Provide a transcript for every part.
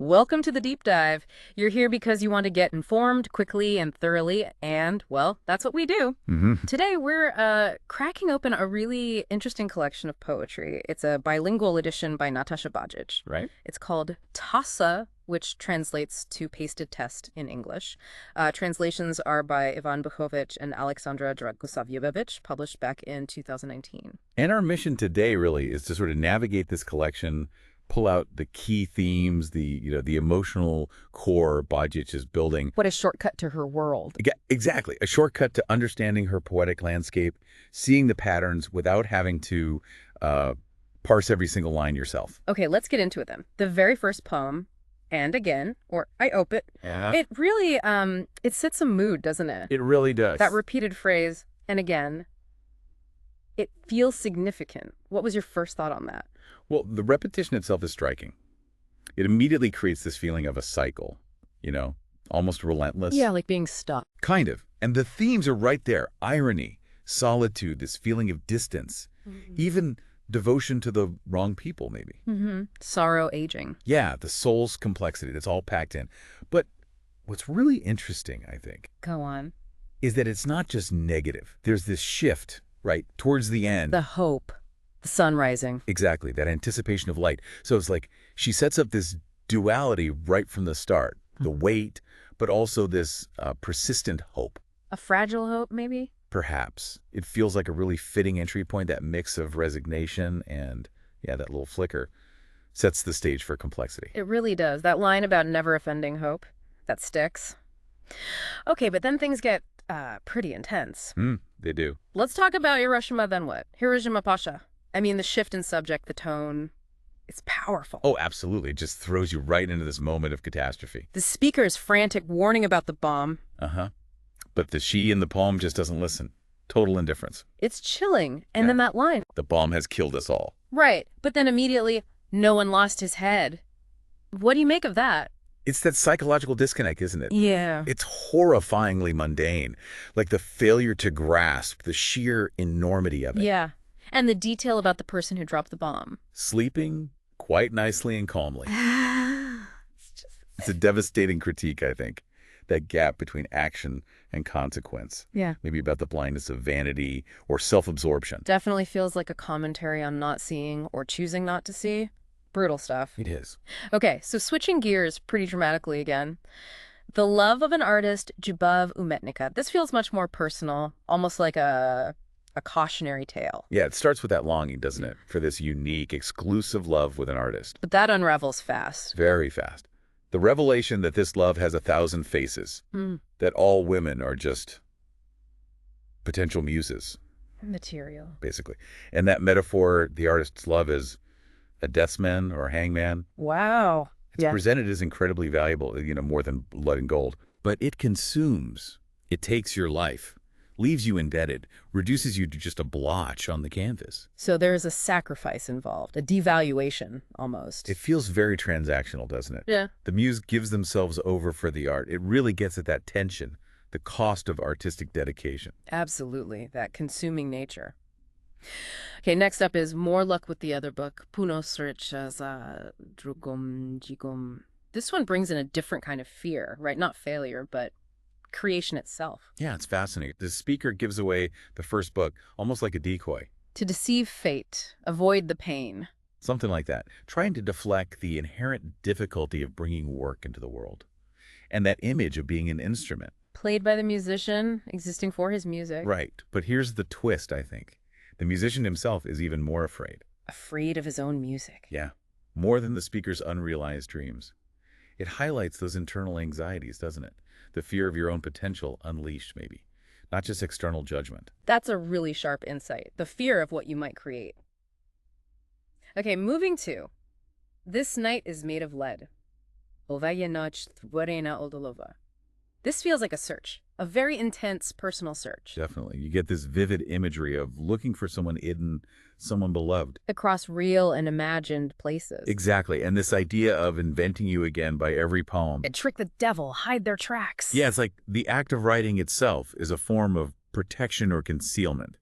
Welcome to the deep dive. You're here because you want to get informed quickly and thoroughly, and, well, that's what we do. Today, we're cracking open a really interesting collection of poetry. It's a bilingual edition by Nataša Bajić. Right. It's called Tasa, which translates to pasted test in English. Translations are by Ivan Buchovic and Alexandra Dragosavljević, published back in 2019. And our mission today really is to sort of navigate this collection, pull out the key themes, the emotional core Bajić is building. What a shortcut to her world. Exactly. A shortcut to understanding her poetic landscape, seeing the patterns without having to parse every single line yourself. Okay, let's get into it then. The very first poem, and again, or I ope it. Yeah. It really, it sets a mood, doesn't it? It really does. That repeated phrase, and again, it feels significant. What was your first thought on that? Well, the repetition itself is striking. It immediately creates this feeling of a cycle, almost relentless. Yeah, like being stuck. Kind of. And the themes are right there. Irony, solitude, this feeling of distance, even devotion to the wrong people, maybe. Sorrow, aging. Yeah, the soul's complexity, that's all packed in. But what's really interesting, I think, Go on. is that it's not just negative. There's this shift, right, towards the end. The hope. The sun rising. Exactly, that anticipation of light. So it's like she sets up this duality right from the start, the weight, but also this persistent hope. A fragile hope, maybe? Perhaps. It feels like a really fitting entry point, that mix of resignation and, that little flicker sets the stage for complexity. It really does. That line about never offending hope, that sticks. Okay, but then things get pretty intense. They do. Let's talk about Hiroshima, then what? Hiroshima Pasha. I mean, the shift in subject, the tone, it's powerful. Oh, absolutely. It just throws you right into this moment of catastrophe. The speaker's frantic warning about the bomb. But the she in the poem just doesn't listen. Total indifference. It's chilling. And then that line. The bomb has killed us all. Right. But then immediately, no one lost his head. What do you make of that? It's that psychological disconnect, isn't it? Yeah. It's horrifyingly mundane. Like the failure to grasp the sheer enormity of it. Yeah. And the detail about the person who dropped the bomb. Sleeping quite nicely and calmly. It's a devastating critique, I think. That gap between action and consequence. Yeah. Maybe about the blindness of vanity or self-absorption. Definitely feels like a commentary on not seeing or choosing not to see. Brutal stuff. It is. Okay, so switching gears pretty dramatically again. The love of an artist, Jubav Umetnika. This feels much more personal, almost like a cautionary tale. Yeah, it starts with that longing, doesn't it? For this unique, exclusive love with an artist. But that unravels fast. Very fast. The revelation that this love has 1,000 faces, that all women are just potential muses. Material. Basically. And that metaphor, the artist's love is a deathsman or a hangman. Wow. It's presented as incredibly valuable, more than blood and gold. But it consumes. It takes your life, leaves you indebted, reduces you to just a blotch on the canvas. So there's a sacrifice involved, a devaluation almost. It feels very transactional, doesn't it? Yeah. The muse gives themselves over for the art. It really gets at that tension, the cost of artistic dedication. Absolutely, that consuming nature. Okay, next up is More Luck with the Other Book, Puno Sreča Drugom Jigom. This one brings in a different kind of fear, right? Not failure, but creation itself. Yeah, it's fascinating. The speaker gives away the first book, almost like a decoy. To deceive fate, avoid the pain. Something like that. Trying to deflect the inherent difficulty of bringing work into the world. And that image of being an instrument. Played by the musician, existing for his music. Right. But here's the twist, I think. The musician himself is even more afraid. Afraid of his own music. Yeah. More than the speaker's unrealized dreams. It highlights those internal anxieties, doesn't it? The fear of your own potential unleashed, maybe. Not just external judgment. That's a really sharp insight. The fear of what you might create. Okay, moving to This Night is Made of Lead. Ovaje noć stvorena od olova. This feels like a search. A very intense personal search. Definitely. You get this vivid imagery of looking for someone hidden, someone beloved. Across real and imagined places. Exactly. And this idea of inventing you again by every poem. And trick the devil, hide their tracks. Yeah, it's like the act of writing itself is a form of protection or concealment.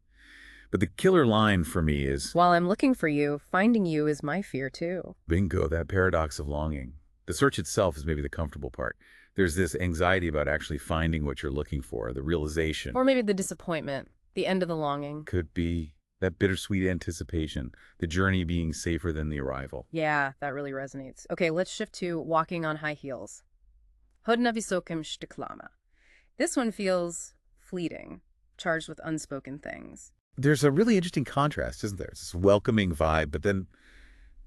But the killer line for me is, While I'm looking for you, finding you is my fear too. bingo, that paradox of longing. The search itself is maybe the comfortable part. There's this anxiety about actually finding what you're looking for, the realization. Or maybe the disappointment, the end of the longing. Could be that bittersweet anticipation, the journey being safer than the arrival. Yeah, that really resonates. Okay, let's shift to walking on high heels. Hod na vysokim shtiklama. This one feels fleeting, charged with unspoken things. There's a really interesting contrast, isn't there? It's this welcoming vibe, but then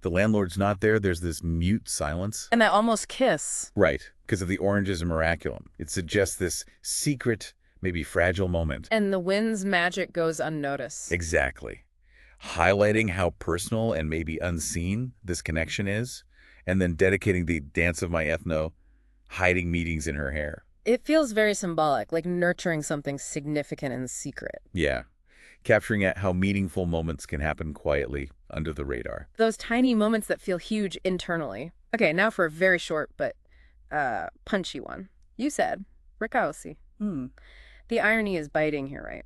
the landlord's not there. There's this mute silence. And that almost kiss. Right, because of the oranges and miraculum. It suggests this secret, maybe fragile moment. And the wind's magic goes unnoticed. Exactly. Highlighting how personal and maybe unseen this connection is, and then dedicating the dance of my ethno, hiding meetings in her hair. It feels very symbolic, like nurturing something significant and secret. Yeah. Capturing at how meaningful moments can happen quietly under the radar. Those tiny moments that feel huge internally. Okay, now for a very short but punchy one. You said, Rikausi. The irony is biting here, right?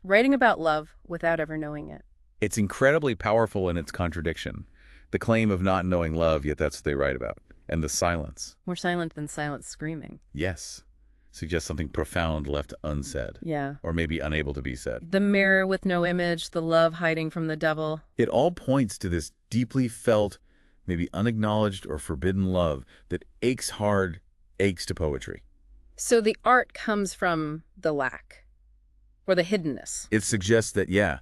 Writing about love without ever knowing it. It's incredibly powerful in its contradiction. The claim of not knowing love, yet that's what they write about. And the silence. More silent than silent screaming. Yes. Suggests something profound left unsaid. Yeah. Or maybe unable to be said. The mirror with no image, the love hiding from the devil. It all points to this deeply felt, maybe unacknowledged or forbidden love that aches hard, aches to poetry. So the art comes from the lack, or the hiddenness. It suggests that, yeah,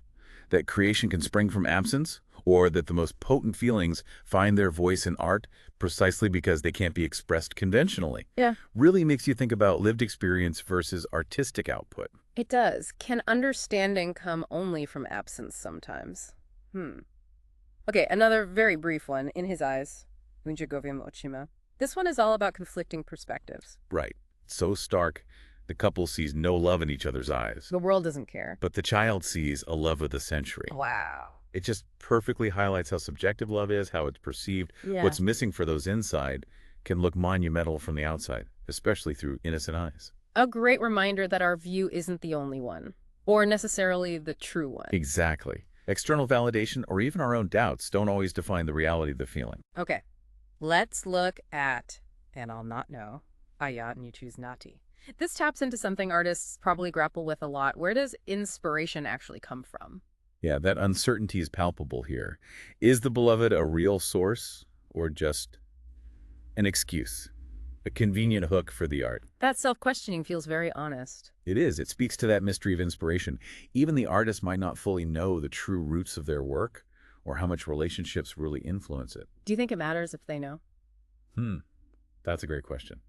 that creation can spring from absence, or that the most potent feelings find their voice in art precisely because they can't be expressed conventionally. Yeah. Really makes you think about lived experience versus artistic output. It does. Can understanding come only from absence sometimes? Okay, another very brief one. In his eyes, Unjagovium Ochima. This one is all about conflicting perspectives. Right. So stark, the couple sees no love in each other's eyes. The world doesn't care. But the child sees a love of the century. Wow. It just perfectly highlights how subjective love is, how it's perceived. Yeah. What's missing for those inside can look monumental from the outside, especially through innocent eyes. A great reminder that our view isn't the only one, or necessarily the true one. Exactly. External validation or even our own doubts don't always define the reality of the feeling. Okay, let's look at, and I'll not know, Ayat and you choose Nati. This taps into something artists probably grapple with a lot. Where does inspiration actually come from? Yeah, that uncertainty is palpable here. Is the beloved a real source or just an excuse? A convenient hook for the art? That self-questioning feels very honest. It is. It speaks to that mystery of inspiration. Even the artist might not fully know the true roots of their work or how much relationships really influence it. Do you think it matters if they know? That's a great question.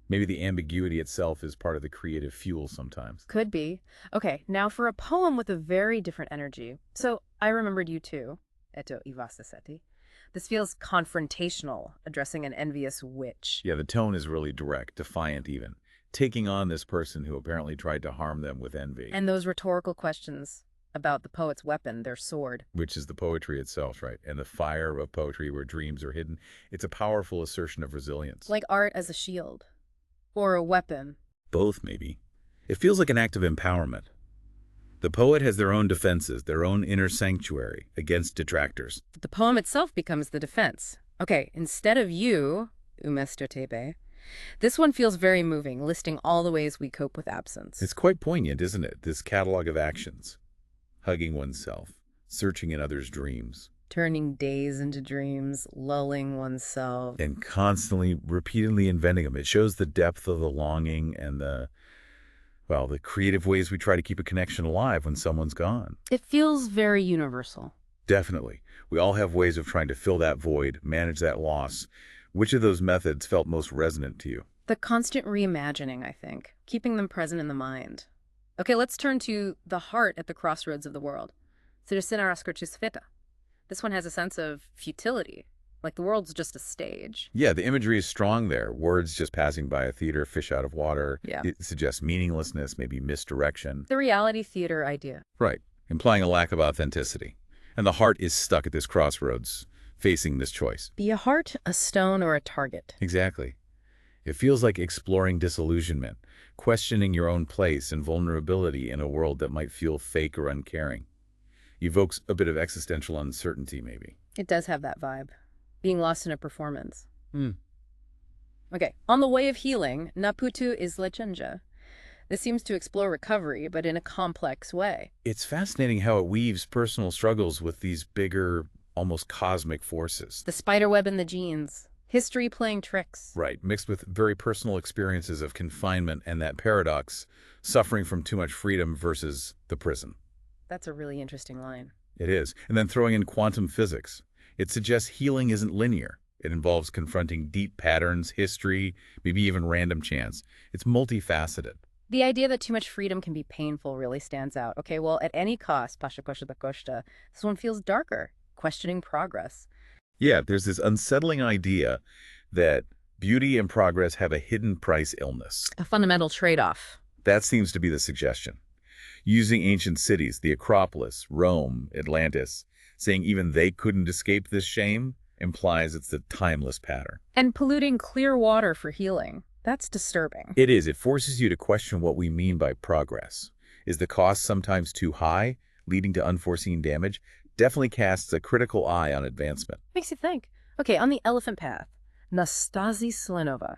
Maybe the ambiguity itself is part of the creative fuel sometimes. Could be. Okay, now for a poem with a very different energy. So I remembered you too, Eto Ivasaseti. This feels confrontational, addressing an envious witch. Yeah, the tone is really direct, defiant even, taking on this person who apparently tried to harm them with envy. And those rhetorical questions about the poet's weapon, their sword. Which is the poetry itself, right? And the fire of poetry where dreams are hidden. It's a powerful assertion of resilience. Like art as a shield. Or a weapon. Both, maybe. It feels like an act of empowerment. The poet has their own defenses, their own inner sanctuary against detractors. But the poem itself becomes the defense. Okay, instead of you, Umesto Tebe, this one feels very moving, listing all the ways we cope with absence. It's quite poignant, isn't it? This catalog of actions. Hugging oneself, searching in others' dreams. Turning days into dreams, lulling oneself. And constantly, repeatedly inventing them. It shows the depth of the longing and the creative ways we try to keep a connection alive when someone's gone. It feels very universal. Definitely. We all have ways of trying to fill that void, manage that loss. Which of those methods felt most resonant to you? The constant reimagining, I think. Keeping them present in the mind. Okay, let's turn to the heart at the crossroads of the world. This one has a sense of futility, like the world's just a stage. Yeah, the imagery is strong there. Words just passing by a theater, fish out of water. Yeah. It suggests meaninglessness, maybe misdirection. The reality theater idea. Right, implying a lack of authenticity. And the heart is stuck at this crossroads, facing this choice. Be a heart, a stone, or a target. Exactly. It feels like exploring disillusionment, questioning your own place and vulnerability in a world that might feel fake or uncaring. Evokes a bit of existential uncertainty, maybe. It does have that vibe. Being lost in a performance. Okay, on the way of healing, Naputu is Lechenja. This seems to explore recovery, but in a complex way. It's fascinating how it weaves personal struggles with these bigger, almost cosmic forces. The spiderweb in the genes. History playing tricks. Right, mixed with very personal experiences of confinement and that paradox, suffering from too much freedom versus the prison. That's a really interesting line. It is. And then throwing in quantum physics. It suggests healing isn't linear. It involves confronting deep patterns, history, maybe even random chance. It's multifaceted. The idea that too much freedom can be painful really stands out. Okay, well, at any cost, Pasha Costa da Costa, this one feels darker, questioning progress. Yeah, there's this unsettling idea that beauty and progress have a hidden price illness. A fundamental trade-off. That seems to be the suggestion. Using ancient cities, the Acropolis, Rome, Atlantis, saying even they couldn't escape this shame implies it's a timeless pattern. And polluting clear water for healing. That's disturbing. It is. It forces you to question what we mean by progress. Is the cost sometimes too high, leading to unforeseen damage? Definitely casts a critical eye on advancement. Makes you think. Okay, on the elephant path, Nastasi Selenova.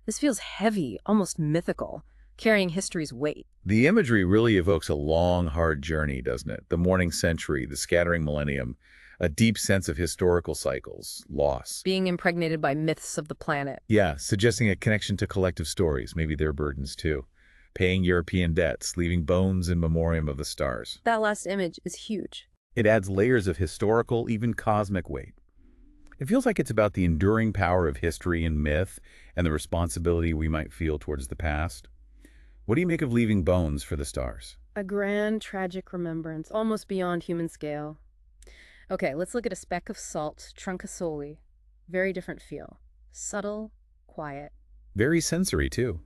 This feels heavy, almost mythical, carrying history's weight. The imagery really evokes a long, hard journey, doesn't it? The morning century, the scattering millennium, a deep sense of historical cycles, loss. Being impregnated by myths of the planet. Yeah, suggesting a connection to collective stories, maybe their burdens too. Paying European debts, leaving bones in memoriam of the stars. That last image is huge. It adds layers of historical, even cosmic weight. It feels like it's about the enduring power of history and myth and the responsibility we might feel towards the past. What do you make of leaving bones for the stars? A grand, tragic remembrance, almost beyond human scale. Okay, let's look at a speck of salt, Truncasoli. Very different feel. Subtle, quiet. Very sensory, too.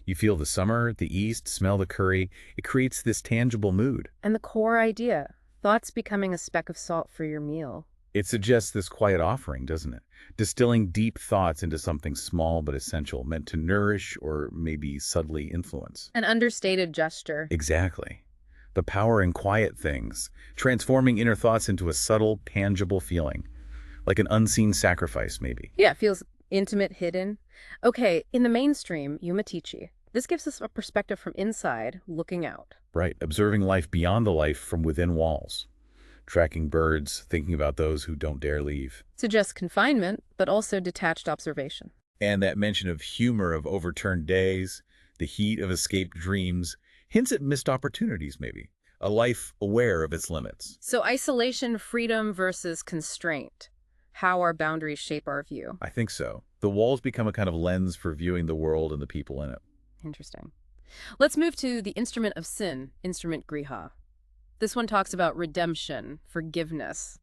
You feel the summer, the east, smell the curry. It creates this tangible mood. And the core idea, thoughts becoming a speck of salt for your meal. It suggests this quiet offering, doesn't it? Distilling deep thoughts into something small but essential, meant to nourish or maybe subtly influence. An understated gesture. Exactly. The power in quiet things, transforming inner thoughts into a subtle, tangible feeling, like an unseen sacrifice, maybe. Yeah, it feels intimate, hidden. Okay, in the mainstream, Umatichi. This gives us a perspective from inside, looking out. Right, observing life beyond the life from within walls. Tracking birds, thinking about those who don't dare leave. Suggests confinement, but also detached observation. And that mention of humor of overturned days, the heat of escaped dreams, hints at missed opportunities, maybe. A life aware of its limits. So isolation, freedom versus constraint. How our boundaries shape our view. I think so. The walls become a kind of lens for viewing the world and the people in it. Interesting. Let's move to the instrument of sin, instrument griha. This one talks about redemption, forgiveness,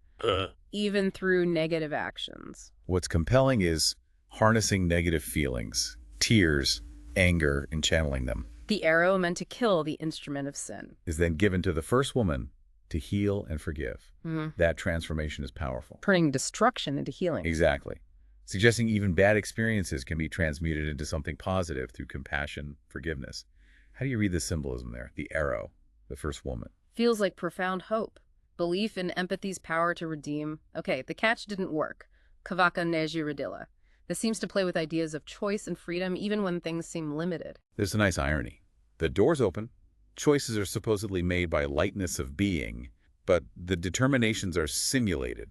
even through negative actions. What's compelling is harnessing negative feelings, tears, anger, and channeling them. The arrow meant to kill the instrument of sin. Is then given to the first woman to heal and forgive. That transformation is powerful. Turning destruction into healing. Exactly. Suggesting even bad experiences can be transmuted into something positive through compassion, forgiveness. How do you read the symbolism there? The arrow, the first woman. Feels like profound hope. Belief in empathy's power to redeem. Okay, the catch didn't work. Kavaka neji radila. This seems to play with ideas of choice and freedom even when things seem limited. There's a nice irony. The door's open. Choices are supposedly made by lightness of being, but the determinations are simulated.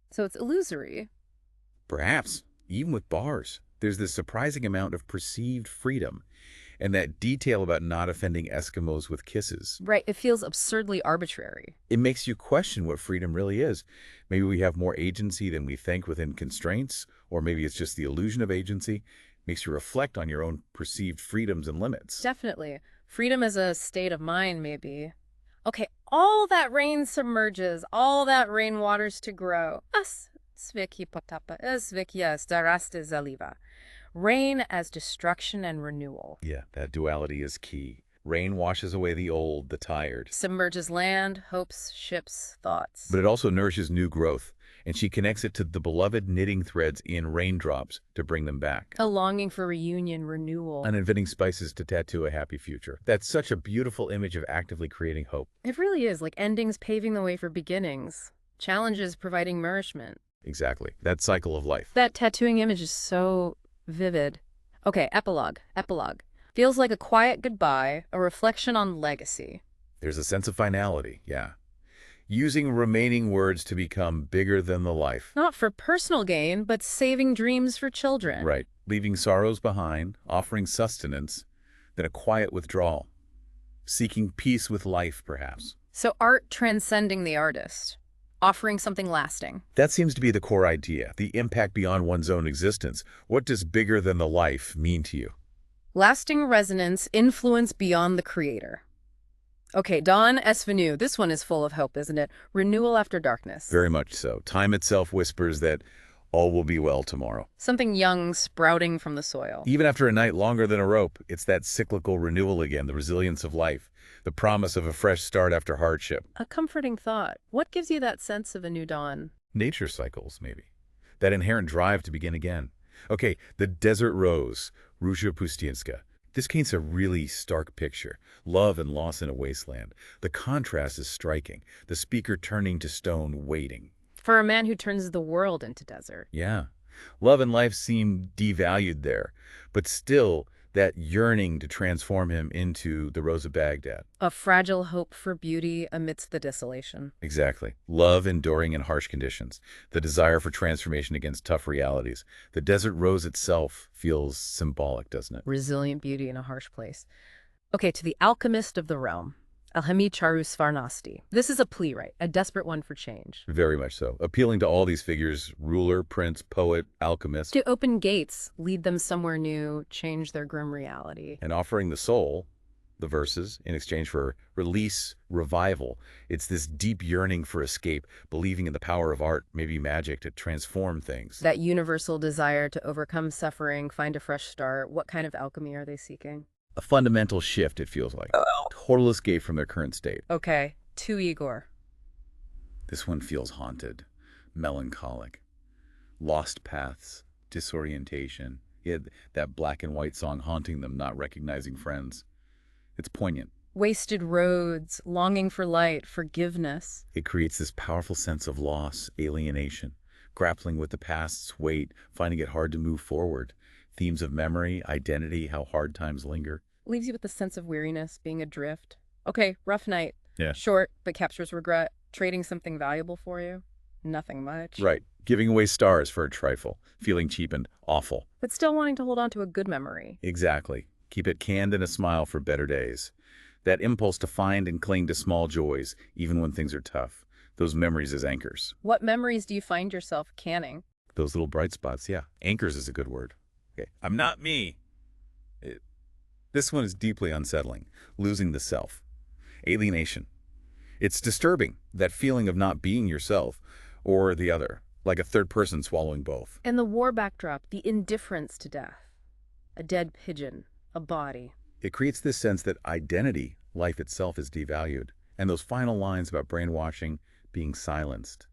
So it's illusory. Perhaps, even with bars, there's this surprising amount of perceived freedom, and that detail about not offending Eskimos with kisses. Right, it feels absurdly arbitrary. It makes you question what freedom really is. Maybe we have more agency than we think within constraints, or maybe it's just the illusion of agency. Makes you reflect on your own perceived freedoms and limits. Definitely. Freedom as a state of mind, maybe. Okay, all that rain submerges, all that rain waters to grow. Rain as destruction and renewal. Yeah, that duality is key. Rain washes away the old, the tired. Submerges land, hopes, ships, thoughts. But it also nourishes new growth, and she connects it to the beloved knitting threads in raindrops to bring them back. A longing for reunion, renewal. And inventing spices to tattoo a happy future. That's such a beautiful image of actively creating hope. It really is, like endings paving the way for beginnings. Challenges providing nourishment. Exactly. That cycle of life. That tattooing image is so vivid. Okay, epilogue. Epilogue. Feels like a quiet goodbye, a reflection on legacy. There's a sense of finality, yeah. Using remaining words to become bigger than the life. Not for personal gain, but saving dreams for children. Right. Leaving sorrows behind, offering sustenance, then a quiet withdrawal. Seeking peace with life, perhaps. So art transcending the artist, offering something lasting. That seems to be the core idea, the impact beyond one's own existence. What does bigger than the life mean to you? Lasting resonance, influence beyond the creator. Okay, Dawn Esvenu. This one is full of hope, isn't it? Renewal after darkness. Very much so. Time itself whispers that all will be well tomorrow. Something young sprouting from the soil. Even after a night longer than a rope, it's that cyclical renewal again, the resilience of life, the promise of a fresh start after hardship. A comforting thought. What gives you that sense of a new dawn? Nature cycles, maybe. That inherent drive to begin again. Okay, the desert rose, Róža Pustinská. This paints a really stark picture. Love and loss in a wasteland. The contrast is striking. The speaker turning to stone, waiting. For a man who turns the world into desert. Yeah. Love and life seem devalued there, but still that yearning to transform him into the Rose of Baghdad. A fragile hope for beauty amidst the desolation. Exactly. Love enduring in harsh conditions. The desire for transformation against tough realities. The desert rose itself feels symbolic, doesn't it? Resilient beauty in a harsh place. Okay, to the alchemist of the realm. Alhami Charu Svarnasti. This is a plea, right? A desperate one for change. Very much so. Appealing to all these figures, ruler, prince, poet, alchemist, To open gates, lead them somewhere new, change their grim reality. and offering the soul, the verses, in exchange for release, revival. It's this deep yearning for escape, believing in the power of art, maybe magic, to transform things. That universal desire to overcome suffering, find a fresh start. What kind of alchemy are they seeking? A fundamental shift, it feels like. Total escape from their current state. Okay, to Igor. This one feels haunted, melancholic. Lost paths, disorientation. He had that black and white song haunting them, not recognizing friends. It's poignant. Wasted roads, longing for light, forgiveness. It creates this powerful sense of loss, alienation, grappling with the past's weight, finding it hard to move forward. Themes of memory, identity, how hard times linger. Leaves you with a sense of weariness, being adrift. Okay, rough night. Yeah. Short, but captures regret. Trading something valuable for you. Nothing much. Right. Giving away stars for a trifle. Feeling cheapened. Awful. But still wanting to hold on to a good memory. Exactly. Keep it canned and a smile for better days. That impulse to find and cling to small joys, even when things are tough. Those memories as anchors. What memories do you find yourself canning? Those little bright spots, yeah. Anchors is a good word. Okay. I'm not me. This one is deeply unsettling. Losing the self. Alienation. It's disturbing, that feeling of not being yourself or the other, like a third person swallowing both. And the war backdrop, the indifference to death. A dead pigeon, a body. It creates this sense that identity, life itself, is devalued. And those final lines about brainwashing, being silenced.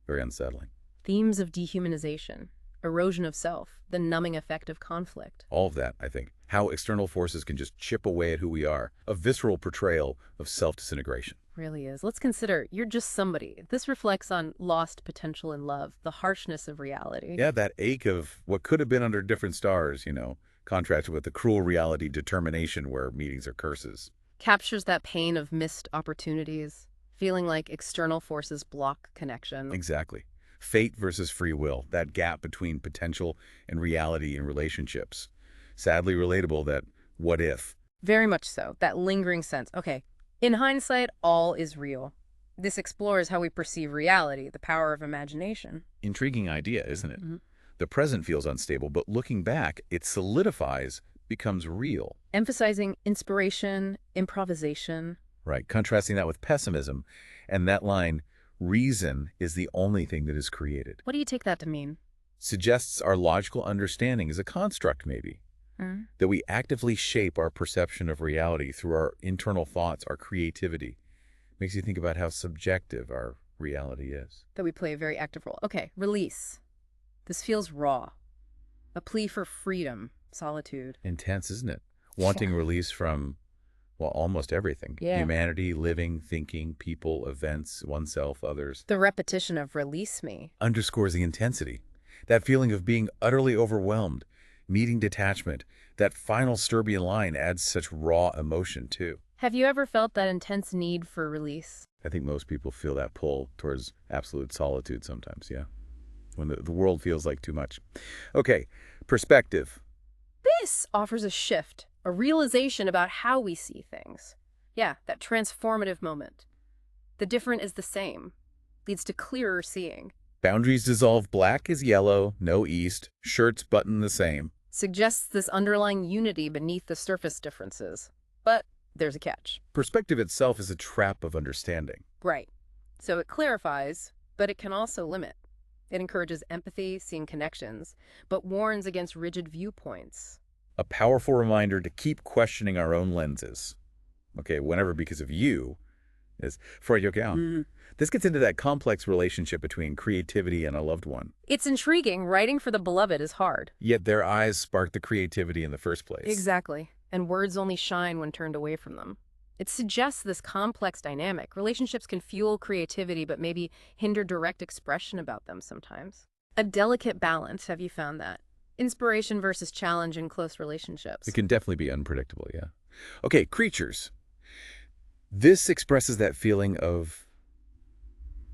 Very unsettling. Themes of dehumanization, erosion of self, the numbing effect of conflict. All of that, I think. How external forces can just chip away at who we are. A visceral portrayal of self-disintegration. Really is. Let's consider you're just somebody. This reflects on lost potential in love, the harshness of reality. Yeah, that ache of what could have been under different stars, contrasted with the cruel reality determination where meetings are curses. Captures that pain of missed opportunities, feeling like external forces block connection. Exactly. Fate versus free will, that gap between potential and reality in relationships. Sadly relatable, that what if. Very much so. That lingering sense. Okay, in hindsight, all is real. This explores how we perceive reality, the power of imagination. Intriguing idea, isn't it? Mm-hmm. The present feels unstable, but looking back, it solidifies, becomes real. Emphasizing inspiration, improvisation. Right, contrasting that with pessimism, and that line, reason is the only thing that is created. What do you take that to mean? Suggests our logical understanding is a construct, maybe. That we actively shape our perception of reality through our internal thoughts, our creativity. Makes you think about how subjective our reality is. That we play a very active role. Okay, release. This feels raw. A plea for freedom, solitude. Intense, isn't it? Wanting release from, well, almost everything. Yeah. Humanity, living, thinking, people, events, oneself, others. The repetition of release me. Underscores the intensity. That feeling of being utterly overwhelmed. Meeting detachment. That final Serbian line adds such raw emotion, too. Have you ever felt that intense need for release? I think most people feel that pull towards absolute solitude sometimes, yeah. When the world feels like too much. Okay, perspective. This offers a shift, a realization about how we see things. Yeah, that transformative moment. The different is the same. Leads to clearer seeing. Boundaries dissolve, black is yellow, no east, shirts button the same. Suggests this underlying unity beneath the surface differences. But there's a catch. Perspective itself is a trap of understanding. Right. So it clarifies, but it can also limit. It encourages empathy, seeing connections, but warns against rigid viewpoints. A powerful reminder to keep questioning our own lenses. Okay, whenever because of you is Freud Yokown. This gets into that complex relationship between creativity and a loved one. It's intriguing. Writing for the beloved is hard. Yet their eyes spark the creativity in the first place. Exactly. And words only shine when turned away from them. It suggests this complex dynamic. Relationships can fuel creativity, but maybe hinder direct expression about them sometimes. A delicate balance, have you found that? Inspiration versus challenge in close relationships. It can definitely be unpredictable, yeah. Okay, creatures. This expresses that feeling of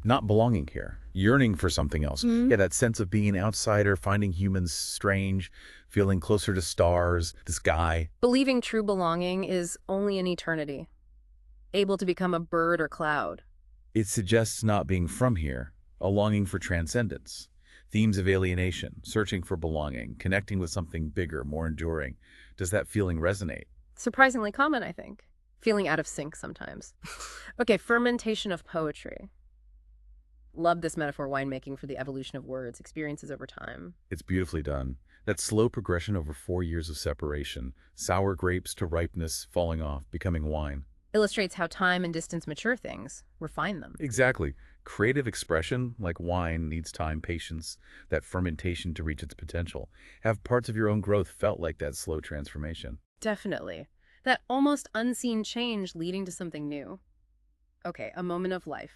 not belonging here, yearning for something else. Yeah, that sense of being an outsider, finding humans strange, feeling closer to stars, the sky. Believing true belonging is only in eternity, able to become a bird or cloud. It suggests not being from here, a longing for transcendence. Themes of alienation, searching for belonging, connecting with something bigger, more enduring. Does that feeling resonate? Surprisingly common, I think. Feeling out of sync sometimes. Okay, fermentation of poetry. Love this metaphor, winemaking for the evolution of words, experiences over time. It's beautifully done. That slow progression over 4 years of separation, sour grapes to ripeness, falling off, becoming wine. Illustrates how time and distance mature things, refine them. Exactly. Creative expression, like wine, needs time, patience, that fermentation to reach its potential. Have parts of your own growth felt like that slow transformation? Definitely. That almost unseen change leading to something new. Okay, a moment of life.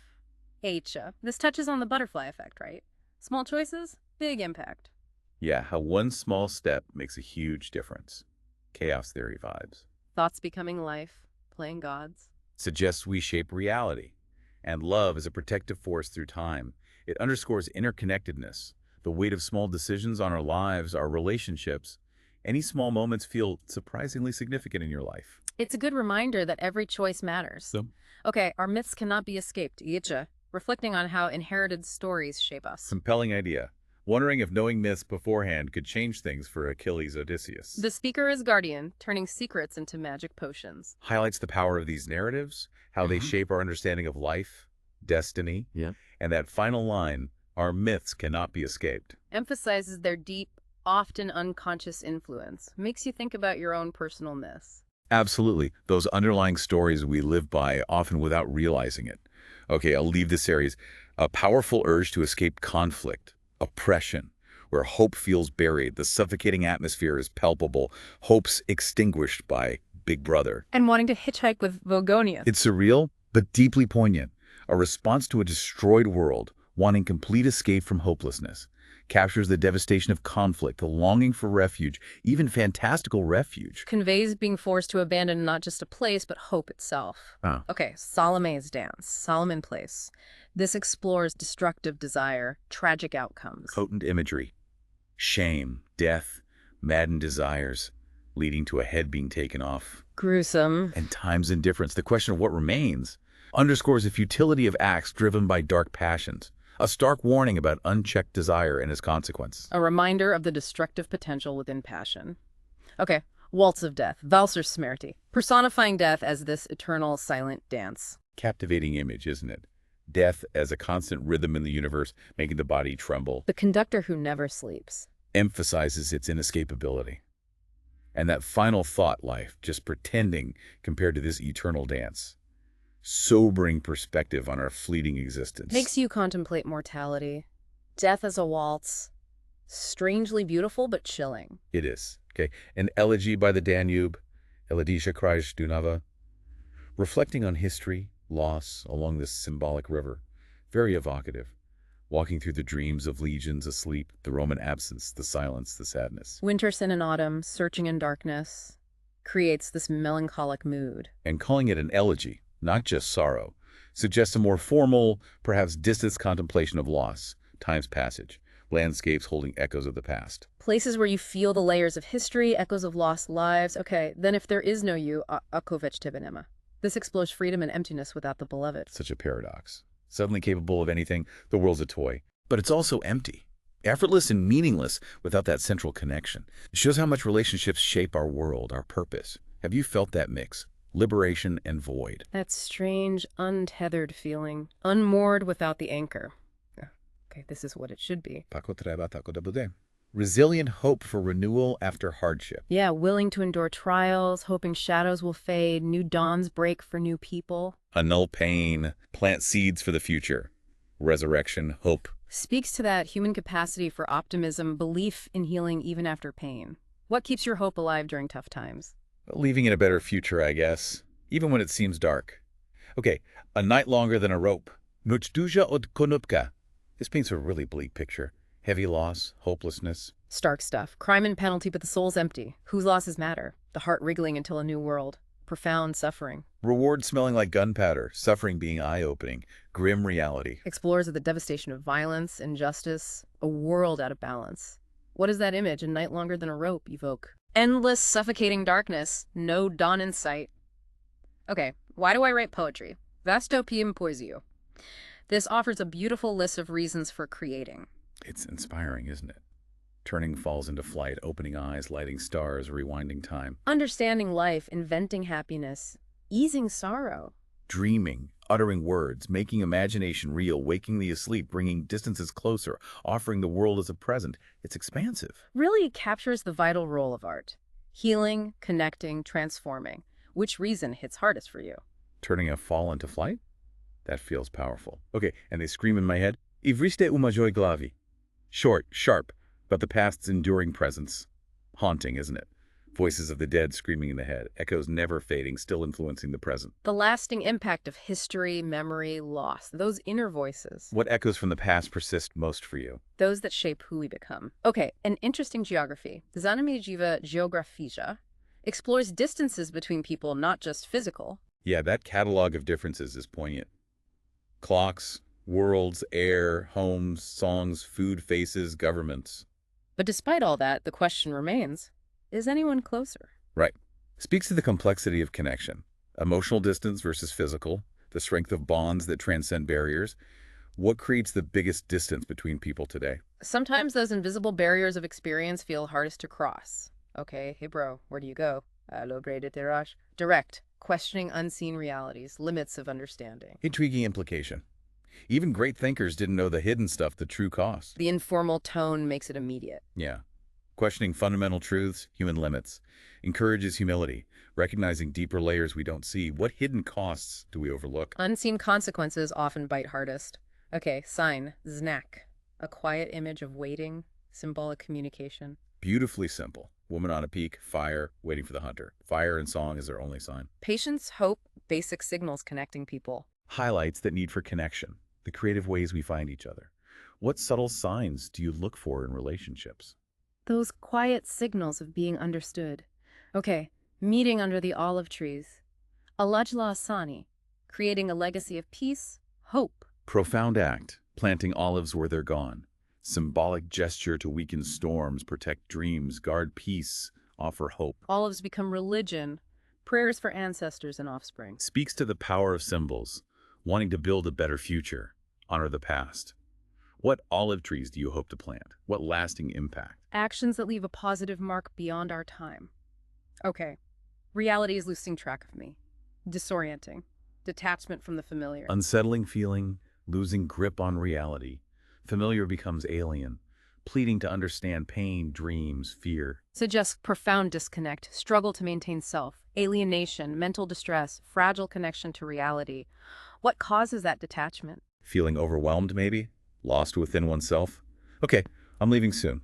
Aicha. This touches on the butterfly effect, right? Small choices, big impact. Yeah, how one small step makes a huge difference. Chaos theory vibes. Thoughts becoming life, playing gods. Suggests we shape reality. And love is a protective force through time. It underscores interconnectedness, the weight of small decisions on our lives, our relationships. Any small moments feel surprisingly significant in your life. It's a good reminder that every choice matters. So, Okay, our myths cannot be escaped. Aicha. Reflecting on how inherited stories shape us. compelling idea. Wondering if knowing myths beforehand could change things for Achilles Odysseus. The speaker is guardian, turning secrets into magic potions. Highlights the power of these narratives, how they shape our understanding of life, destiny, and that final line, our myths cannot be escaped. Emphasizes their deep, often unconscious influence. Makes you think about your own personal myths. Absolutely. Those underlying stories we live by, often without realizing it. Okay, I'll leave this series. A powerful urge to escape conflict, oppression, where hope feels buried, the suffocating atmosphere is palpable, hope's extinguished by Big Brother. And wanting to hitchhike with Vogonia. It's surreal, but deeply poignant. A response to a destroyed world, wanting complete escape from hopelessness. Captures the devastation of conflict, the longing for refuge, even fantastical refuge. Conveys being forced to abandon not just a place, but hope itself. Ah. Okay, Salome's dance, Solomon Place. This explores destructive desire, tragic outcomes. Potent imagery. Shame, death, maddened desires, leading to a head being taken off. Gruesome. And time's indifference, the question of what remains, underscores the futility of acts driven by dark passions. A stark warning about unchecked desire and its consequence. A reminder of the destructive potential within passion. Okay, Waltz of Death, Valser Smerti. Personifying death as this eternal silent dance. Captivating image, isn't it? Death as a constant rhythm in the universe, making the body tremble. The conductor who never sleeps. Emphasizes its inescapability. And that final thought life, just pretending compared to this eternal dance. Sobering perspective on our fleeting existence. Makes you contemplate mortality. Death as a waltz. Strangely beautiful, but chilling. It is. Okay. An elegy by the Danube, Elodisha Kraj Dunava, reflecting on history, loss along this symbolic river. Very evocative. walking through the dreams of legions asleep, the Roman absence, the silence, the sadness. Winter, sin, and autumn, searching in darkness, creates this melancholic mood. And calling it an elegy, not just sorrow, suggests a more formal, perhaps distant contemplation of loss, time's passage, landscapes holding echoes of the past. Places where you feel the layers of history, echoes of lost lives. Okay, then if there is no you, ako već tebe nema. This explores freedom and emptiness without the beloved. Such a paradox. Suddenly capable of anything, the world's a toy. But it's also empty, effortless and meaningless without that central connection. It shows how much relationships shape our world, our purpose. Have you felt that mix? Liberation and void. That strange, untethered feeling, unmoored without the anchor. Okay, this is what it should be. Tako treba, tako da bude. Resilient hope for renewal after hardship. Yeah, willing to endure trials, hoping shadows will fade, new dawns break for new people. Annul pain, plant seeds for the future. Resurrection, hope. Speaks to that human capacity for optimism, belief in healing even after pain. What keeps your hope alive during tough times? Leaving in a better future, I guess, even when it seems dark. Okay, a night longer than a rope. Noc duża od konopka. This paints a really bleak picture. Heavy loss, hopelessness. Stark stuff. Crime and penalty, but the soul's empty. Whose losses matter? The heart wriggling until a new world. Profound suffering. Reward smelling like gunpowder, suffering being eye-opening, grim reality. Explores the devastation of violence, injustice, a world out of balance. What does that image, a night longer than a rope, evoke? Endless, suffocating darkness, no dawn in sight. Okay, why do I write poetry? Vastopiem poesio. This offers a beautiful list of reasons for creating. It's inspiring, isn't it? Turning falls into flight, opening eyes, lighting stars, rewinding time. Understanding life, inventing happiness, easing sorrow. Dreaming, uttering words, making imagination real, waking the asleep, bringing distances closer, offering the world as a present. It's expansive. Really captures the vital role of art. Healing, connecting, transforming. Which reason hits hardest for you? Turning a fall into flight? That feels powerful. Okay, and they scream in my head, Ivriste umajoi glavi. Short, sharp, but the past's enduring presence. Haunting, isn't it? Voices of the dead screaming in the head, echoes never fading, still influencing the present. The lasting impact of history, memory, loss, those inner voices. What echoes from the past persist most for you? Those that shape who we become. Okay, an interesting geography. Zanamijiva Geografija explores distances between people, not just physical. Yeah, that catalog of differences is poignant. Clocks, worlds, air, homes, songs, food, faces, governments. But despite all that, the question remains, is anyone closer? Right. Speaks to the complexity of connection. Emotional distance versus physical, the strength of bonds that transcend barriers. What creates the biggest distance between people today? Sometimes those invisible barriers of experience feel hardest to cross. Okay, hey bro, where do you go? Lobre de terrash. Direct, questioning unseen realities, limits of understanding. Intriguing implication. Even great thinkers didn't know the hidden stuff, the true cost. The informal tone makes it immediate. Yeah. Questioning fundamental truths, human limits. Encourages humility, recognizing deeper layers we don't see. What hidden costs do we overlook? Unseen consequences often bite hardest. Okay, sign, znak. A quiet image of waiting, symbolic communication. Beautifully simple. Woman on a peak, fire, waiting for the hunter. Fire and song is their only sign. Patience, hope, basic signals connecting people. Highlights that need for connection, the creative ways we find each other. What subtle signs do you look for in relationships? Those quiet signals of being understood. Okay, meeting under the olive trees. Alajla Asani, creating a legacy of peace, hope. Profound act, planting olives where they're gone. Symbolic gesture to weaken storms, protect dreams, guard peace, offer hope. Olives become religion, prayers for ancestors and offspring. Speaks to the power of symbols, wanting to build a better future, honor the past. What olive trees do you hope to plant? What lasting impact? Actions that leave a positive mark beyond our time. Okay, reality is losing track of me. Disorienting. Detachment from the familiar. Unsettling feeling, losing grip on reality. Familiar becomes alien, pleading to understand pain, dreams, fear. Suggests profound disconnect, struggle to maintain self, alienation, mental distress, fragile connection to reality. What causes that detachment? Feeling overwhelmed, maybe? Lost within oneself? Okay, I'm leaving soon.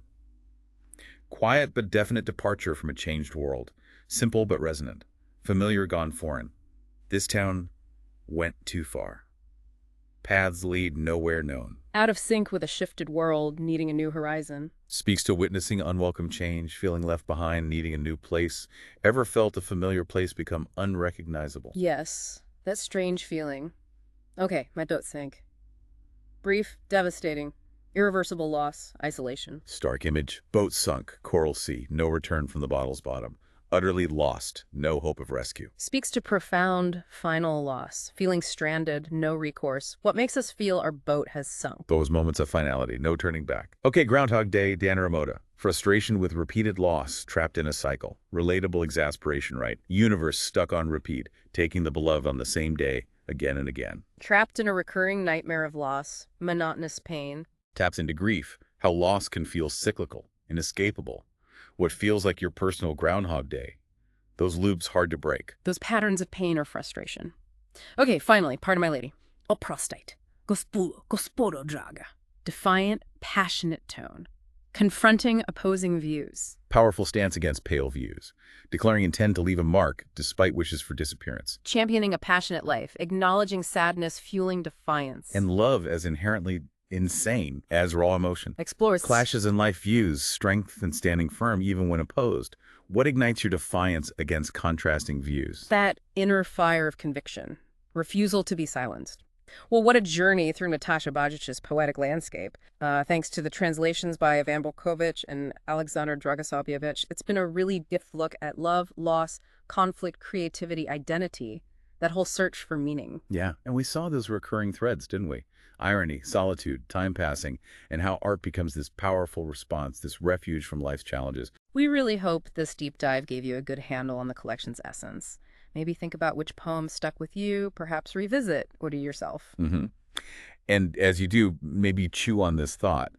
Quiet but definite departure from a changed world. Simple but resonant. Familiar gone foreign. This town went too far. paths lead nowhere known. Out of sync with a shifted world, needing a new horizon. Speaks to witnessing unwelcome change, feeling left behind, needing a new place. Ever felt a familiar place become unrecognizable? Yes, that strange feeling. Okay, my boat sank. Brief, devastating, irreversible loss, isolation. Stark image. Boat sunk, coral sea, no return from the bottle's bottom. Utterly lost, no hope of rescue. Speaks to profound, final loss, feeling stranded, no recourse. What makes us feel our boat has sunk? Those moments of finality, no turning back. Okay, Groundhog Day, Dan Ramota. Frustration with repeated loss, trapped in a cycle. Relatable exasperation, right? Universe stuck on repeat, taking the beloved on the same day, again and again. Trapped in a recurring nightmare of loss, monotonous pain. Taps into grief, how loss can feel cyclical, inescapable. What feels like your personal Groundhog Day. Those loops hard to break. Those patterns of pain or frustration. Okay, finally, pardon my lady. O prostate. Gospodo draga. Defiant, passionate tone. Confronting opposing views. Powerful stance against pale views. Declaring intent to leave a mark, despite wishes for disappearance. Championing a passionate life. Acknowledging sadness, fueling defiance. And love as inherently insane as raw emotion. Explores Clashes in life views, strength and standing firm even when opposed. What ignites your defiance against contrasting views? that inner fire of conviction. Refusal to be silenced. Well, what a journey through Nataša Bajić's poetic landscape. Thanks to the translations by Ivan Bolkovich and Alexander Dragosopyevich, it's been a really depth look at love, loss, conflict, creativity, identity, that whole search for meaning. Yeah, and we saw those recurring threads, didn't we? Irony, solitude, time passing, and how art becomes this powerful response, this refuge from life's challenges. We really hope this deep dive gave you a good handle on the collection's essence. Maybe think about which poem stuck with you, perhaps revisit or to yourself. And as you do, maybe chew on this thought.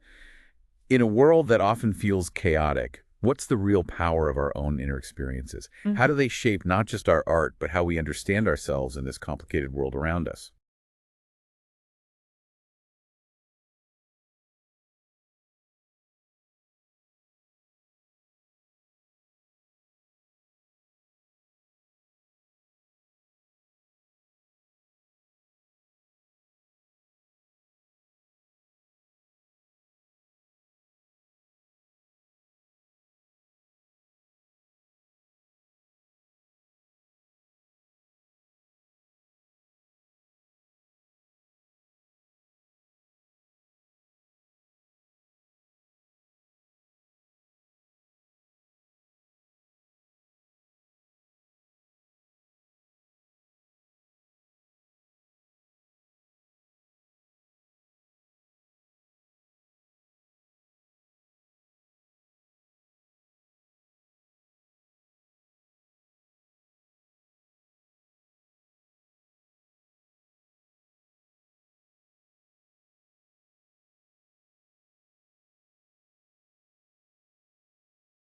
In a world that often feels chaotic, what's the real power of our own inner experiences? How do they shape not just our art, but how we understand ourselves in this complicated world around us?